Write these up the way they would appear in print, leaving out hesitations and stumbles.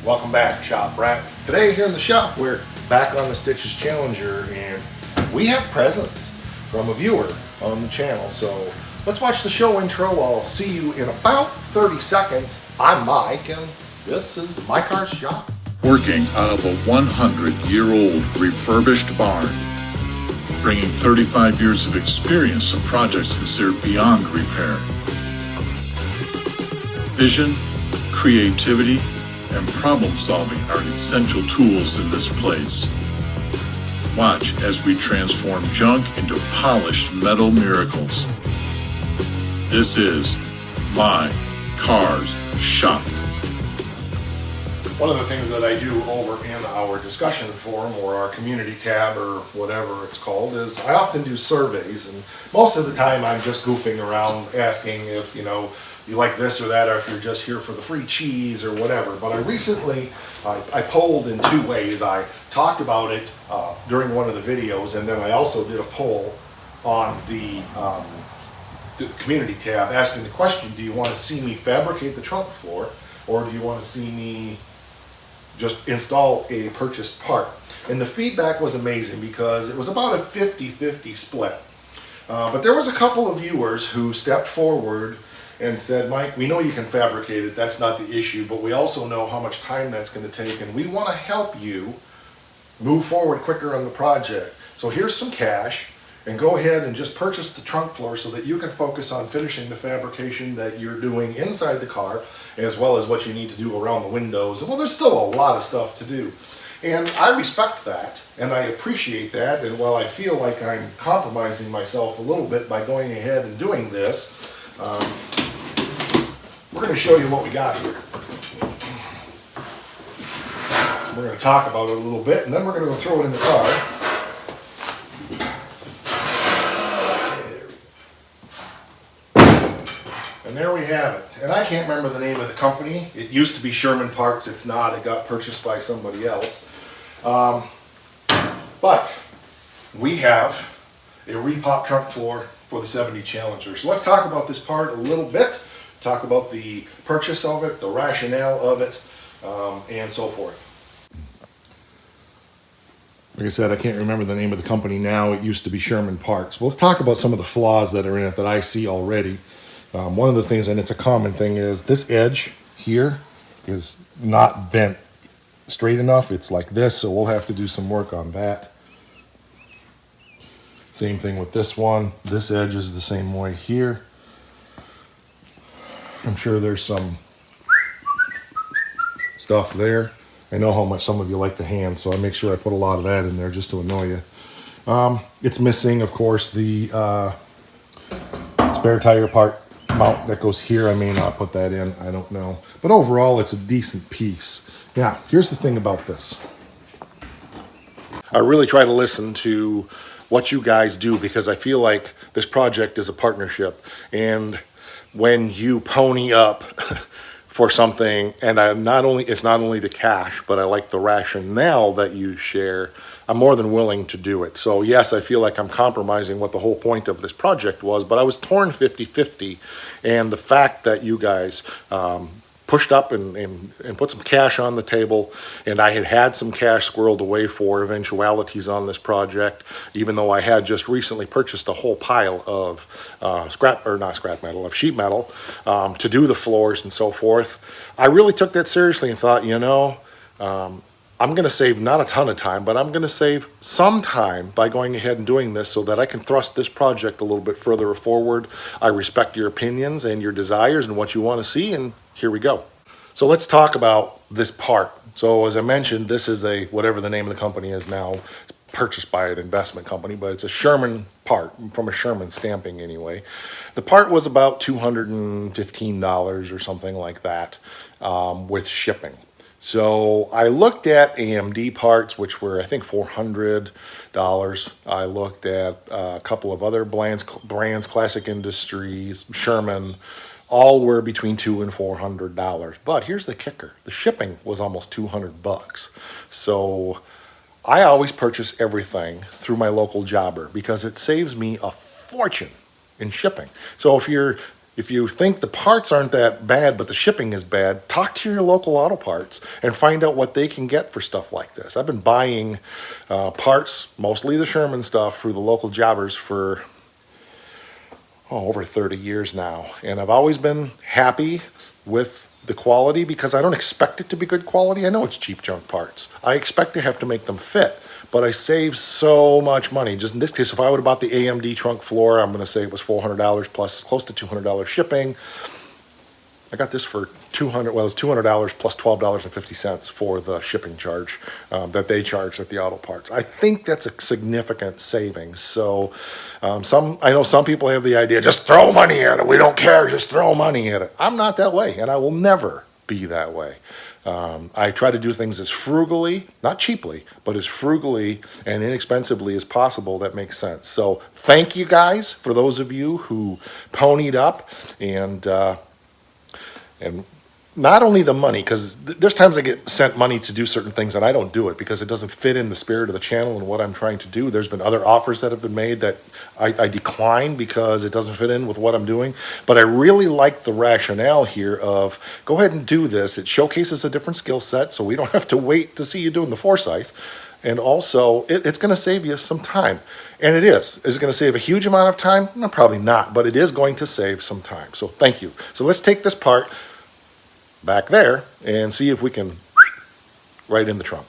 Welcome back, Shop Rats. Today here in the shop, we're back on the Stitches Challenger, and we have presents from a viewer on the channel. So let's watch the show intro. I'll see you in about 30 seconds. I'm Mike, and this is My Car's Shop. Working out of a 100-year-old refurbished barn, bringing 35 years of experience to projects considered beyond repair. Vision, creativity, and problem solving are essential tools in this place. Watch as we transform junk into polished metal miracles. This is My Car's Shop. One of the things that I do over in our discussion forum or our community tab or whatever it's called is I often do surveys, and most of the time I'm just goofing around asking if you like this or that, or if you're just here for the free cheese or whatever. But I recently I polled in two ways. I talked about it during one of the videos, and then I also did a poll on the community tab asking the question, do you want to see me fabricate the trunk floor, or do you want to see me just install a purchased part? And the feedback was amazing because it was about a 50-50 split. But there was a couple of viewers who stepped forward and said, Mike, we know you can fabricate it, that's not the issue, but we also know how much time that's going to take, and we want to help you move forward quicker on the project. So here's some cash, and go ahead and just purchase the trunk floor so that you can focus on finishing the fabrication that you're doing inside the car, as well as what you need to do around the windows. Well, there's still a lot of stuff to do. And I respect that, and I appreciate that, and while I feel like I'm compromising myself a little bit by going ahead and doing this, we're going to show you what we got here. We're going to talk about it a little bit, and then we're going to go throw it in the car. And there we have it. And I can't remember the name of the company. It used to be Sherman Parts. It's not. It got purchased by somebody else. But we have a repop trunk floor for the 70 Challenger. So let's talk about this part a little bit. Talk about the purchase of it, the rationale of it, and so forth. Like I said, I can't remember the name of the company now. It used to be Sherman Parts. Well, let's talk about some of the flaws that are in it that I see already. One of the things, and it's a common thing, is this edge here is not bent straight enough. It's like this, so we'll have to do some work on that. Same thing with this one. This edge is the same way here. I'm sure there's some stuff there. I know how much some of you like the hand, so I make sure I put a lot of that in there just to annoy you. It's missing, of course, the spare tire part mount that goes here. I may not put that in, I don't know. But overall, it's a decent piece. Now, here's the thing about this. I really try to listen to what you guys do because I feel like this project is a partnership. And when you pony up for something, and it's not only the cash, but I like the rationale that you share, I'm more than willing to do it. So yes, I feel like I'm compromising what the whole point of this project was, but I was torn 50-50, and the fact that you guys pushed up and put some cash on the table, and I had some cash squirreled away for eventualities on this project, even though I had just recently purchased a whole pile of sheet metal to do the floors and so forth. I really took that seriously and thought, I'm going to save not a ton of time, but I'm going to save some time by going ahead and doing this so that I can thrust this project a little bit further forward. I respect your opinions and your desires and what you want to see, and here we go. So let's talk about this part. So as I mentioned, this is whatever the name of the company is now. It's purchased by an investment company, but it's a Sherman part, from a Sherman stamping anyway. The part was about $215 or something like that with shipping. So I looked at AMD parts, which were, I think, $400. I looked at a couple of other brands, Classic Industries, Sherman. All were between $200 and $400. But here's the kicker. The shipping was almost $200. So I always purchase everything through my local jobber because it saves me a fortune in shipping. So if you're if you think the parts aren't that bad, but the shipping is bad, talk to your local auto parts and find out what they can get for stuff like this. I've been buying parts, mostly the Sherman stuff, through the local jobbers for over 30 years now. And I've always been happy with the quality because I don't expect it to be good quality. I know it's cheap junk parts. I expect to have to make them fit. But I save so much money. Just in this case, if I would have bought the AMD trunk floor, I'm going to say it was $400 plus close to $200 shipping. I got this for $200. Well, it's $200 plus $12.50 for the shipping charge that they charged at the auto parts. I think that's a significant savings. So, I know some people have the idea, just throw money at it. We don't care. Just throw money at it. I'm not that way, and I will never be that way. I try to do things as frugally, not cheaply, but as frugally and inexpensively as possible that makes sense. So thank you guys for those of you who ponied up and not only the money, because there's times I get sent money to do certain things and I don't do it because it doesn't fit in the spirit of the channel and what I'm trying to do. There's been other offers that have been made that I decline because it doesn't fit in with what I'm doing. But I really like the rationale here of go ahead and do this. It showcases a different skill set, so we don't have to wait to see you doing the Forsyth. And also, it's going to save you some time. And it is. Is it going to save a huge amount of time? No, probably not, but it is going to save some time. So thank you. So let's take this part back there and see if we can right in the trunk.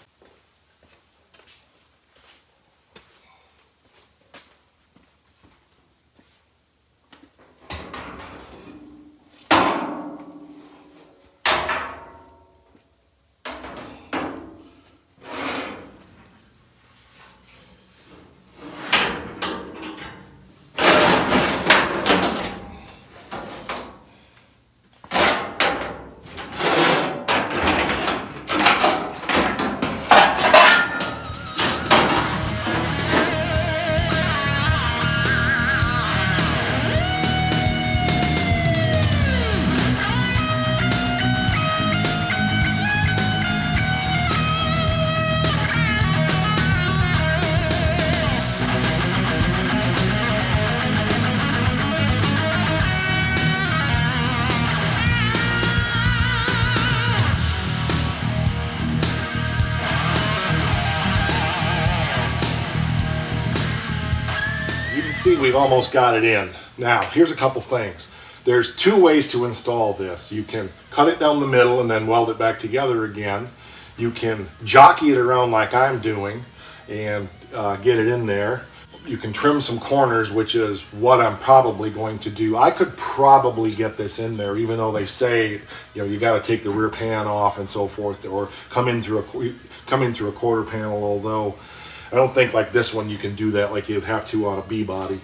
See, we've almost got it in. Now, here's a couple things. There's two ways to install this. You can cut it down the middle and then weld it back together again. You can jockey it around like I'm doing and get it in there. You can trim some corners, which is what I'm probably going to do. I could probably get this in there, even though they say, you got to take the rear pan off and so forth, or come in through a quarter panel, although I don't think like this one you can do that like you'd have to on a B-body.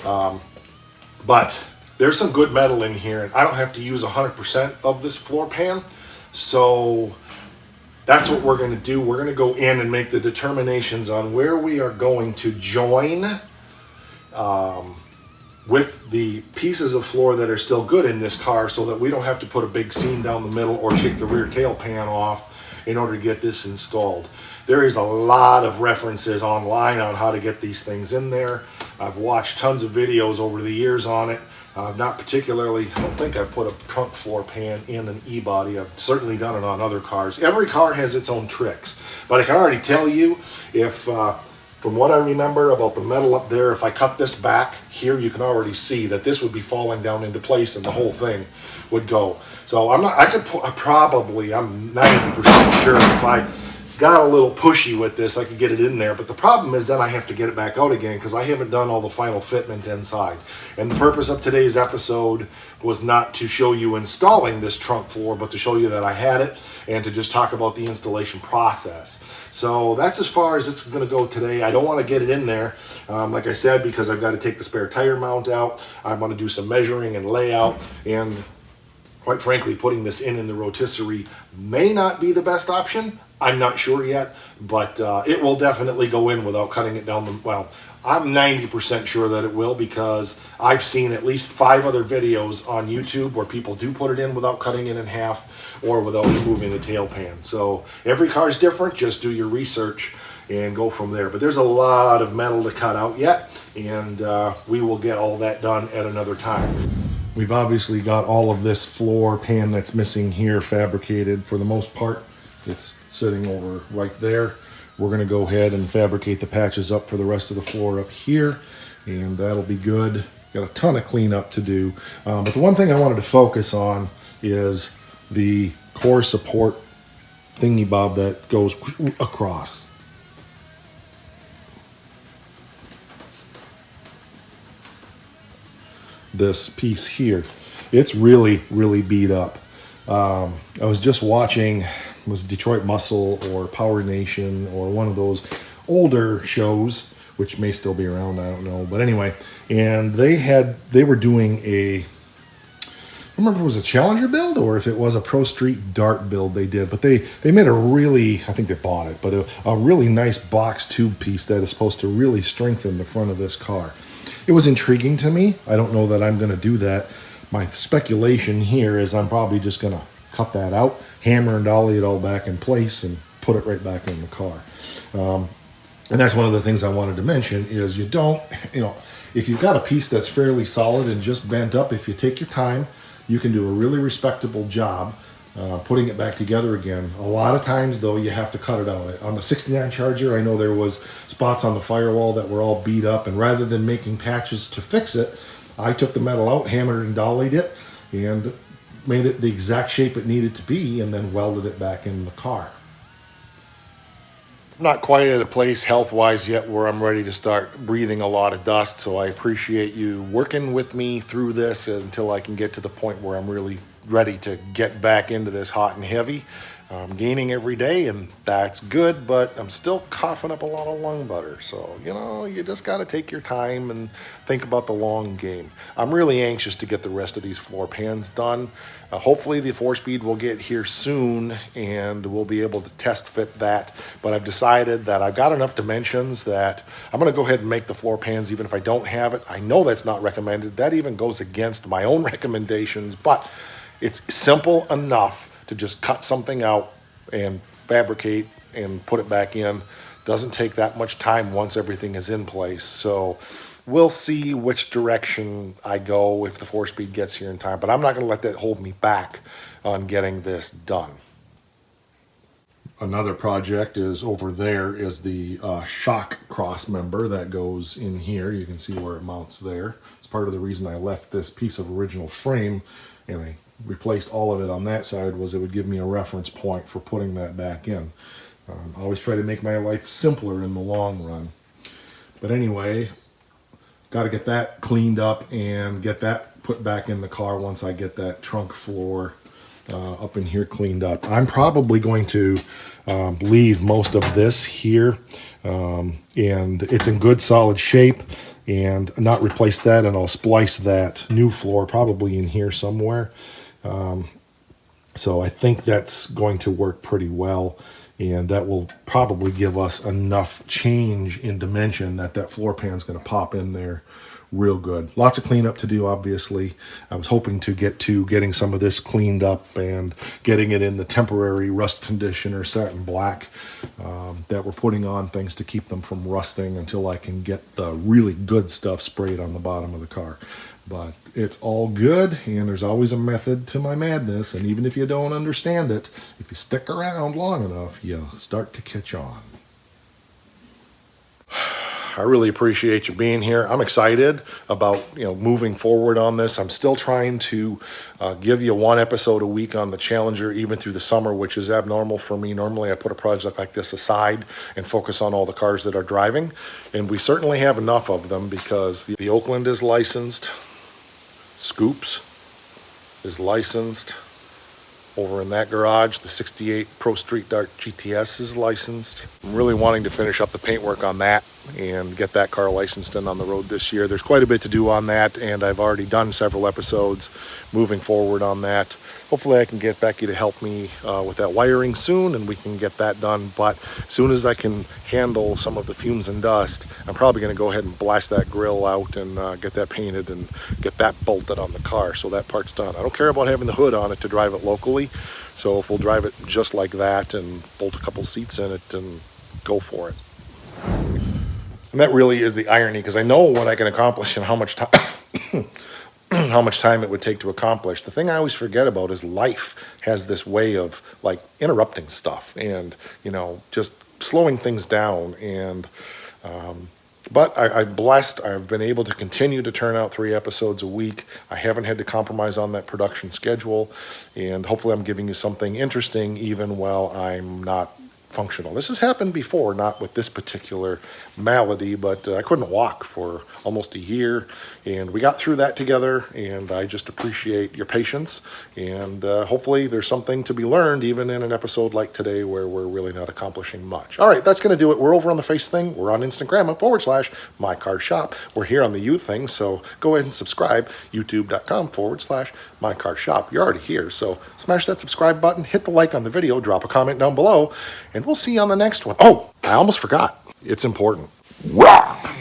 But there's some good metal in here, and I don't have to use 100% of this floor pan. So that's what we're going to do. We're going to go in and make the determinations on where we are going to join with the pieces of floor that are still good in this car so that we don't have to put a big seam down the middle or take the rear tail pan off in order to get this installed. There is a lot of references online on how to get these things in there. I've watched tons of videos over the years on it. Not particularly, I don't think I've put a trunk floor pan in an E-body. I've certainly done it on other cars. Every car has its own tricks. But I can already tell you, if from what I remember about the metal up there, if I cut this back here, you can already see that this would be falling down into place and the whole thing would go. So I'm 90% sure if I got a little pushy with this, I could get it in there. But the problem is then I have to get it back out again because I haven't done all the final fitment inside. And the purpose of today's episode was not to show you installing this trunk floor, but to show you that I had it and to just talk about the installation process. So that's as far as this is going to go today. I don't want to get it in there, like I said, because I've got to take the spare tire mount out. I want to do some measuring and layout, and quite frankly, putting this in the rotisserie may not be the best option. I'm not sure yet, but it will definitely go in without cutting it down. Well, I'm 90% sure that it will because I've seen at least 5 other videos on YouTube where people do put it in without cutting it in half or without removing the tail pan. So every car is different. Just do your research and go from there. But there's a lot of metal to cut out yet, and we will get all that done at another time. We've obviously got all of this floor pan that's missing here fabricated for the most part. It's sitting over right there. We're going to go ahead and fabricate the patches up for the rest of the floor up here, and that'll be good. Got a ton of cleanup to do. But the one thing I wanted to focus on is the core support thingy bob that goes across. This piece here, it's really beat up. I was just watching, was Detroit Muscle or Power Nation or one of those older shows, which may still be around, I don't know, but anyway, and they were doing a, I don't remember if it was a Challenger build or if it was a Pro Street Dart build they did, but they made a really, I think they bought it, but a really nice box tube piece that is supposed to really strengthen the front of this car. It was intriguing to me. I don't know that I'm going to do that. My speculation here is I'm probably just going to cut that out, hammer and dolly it all back in place, and put it right back in the car. And that's one of the things I wanted to mention is you don't, if you've got a piece that's fairly solid and just bent up, if you take your time, you can do a really respectable job putting it back together again. A lot of times, though, you have to cut it out. On the 69 Charger, I know there was spots on the firewall that were all beat up, and rather than making patches to fix it, I took the metal out, hammered and dollied it, and made it the exact shape it needed to be, and then welded it back in the car. I'm not quite at a place health-wise yet where I'm ready to start breathing a lot of dust, so I appreciate you working with me through this until I can get to the point where I'm really ready to get back into this hot and heavy. I'm gaining every day, and that's good, but I'm still coughing up a lot of lung butter. So, you just got to take your time and think about the long game. I'm really anxious to get the rest of these floor pans done. Hopefully the 4-speed will get here soon, and we'll be able to test fit that. But I've decided that I've got enough dimensions that I'm going to go ahead and make the floor pans even if I don't have it. I know that's not recommended. That even goes against my own recommendations, but it's simple enough to just cut something out and fabricate and put it back in. Doesn't take that much time once everything is in place. So we'll see which direction I go if the 4-speed gets here in time, but I'm not going to let that hold me back on getting this done. Another project is over there is the shock cross member that goes in here. You can see where it mounts there. It's part of the reason I left this piece of original frame and I replaced all of it on that side, was it would give me a reference point for putting that back in. I always try to make my life simpler in the long run. But anyway, got to get that cleaned up and get that put back in the car once I get that trunk floor up in here cleaned up. I'm probably going to leave most of this here, and it's in good solid shape, and not replace that, and I'll splice that new floor probably in here somewhere. So I think that's going to work pretty well, and that will probably give us enough change in dimension that that floor pan is going to pop in there real good. Lots of cleanup to do, obviously. I was hoping to get to getting some of this cleaned up and getting it in the temporary rust conditioner satin black that we're putting on things to keep them from rusting until I can get the really good stuff sprayed on the bottom of the car. But it's all good, and there's always a method to my madness, and even if you don't understand it, if you stick around long enough, you'll start to catch on. I really appreciate you being here. I'm excited about moving forward on this. I'm still trying to give you one episode a week on the Challenger, even through the summer, which is abnormal for me. Normally I put a project like this aside and focus on all the cars that are driving, and we certainly have enough of them because the Oakland is licensed, Scoops is licensed. Over in that garage, the 68 Pro Street Dart GTS is licensed. I'm really wanting to finish up the paintwork on that and get that car licensed and on the road this year. There's quite a bit to do on that, and I've already done several episodes moving forward on that. Hopefully I can get Becky to help me with that wiring soon, and we can get that done. But as soon as I can handle some of the fumes and dust, I'm probably going to go ahead and blast that grill out and get that painted and get that bolted on the car, so that part's done. I don't care about having the hood on it to drive it locally, so if we'll drive it just like that and bolt a couple seats in it and go for it. And that really is the irony, because I know what I can accomplish and how much time how much time it would take to accomplish. The thing I always forget about is life has this way of like interrupting stuff and, just slowing things down. And, but I'm blessed. I've been able to continue to turn out 3 episodes a week. I haven't had to compromise on that production schedule. And hopefully I'm giving you something interesting even while I'm not functional. This has happened before, not with this particular malady, but I couldn't walk for almost a year, and we got through that together, and I just appreciate your patience, and hopefully there's something to be learned even in an episode like today where we're really not accomplishing much. All right, that's going to do it. We're over on the Face thing. We're on Instagram /MyCarShop. We're here on the You thing, so go ahead and subscribe, youtube.com/MyCarShop. You're already here, so smash that subscribe button, hit the like on the video, drop a comment down below, and we'll see you on the next one. Oh, I almost forgot. It's important. Rock!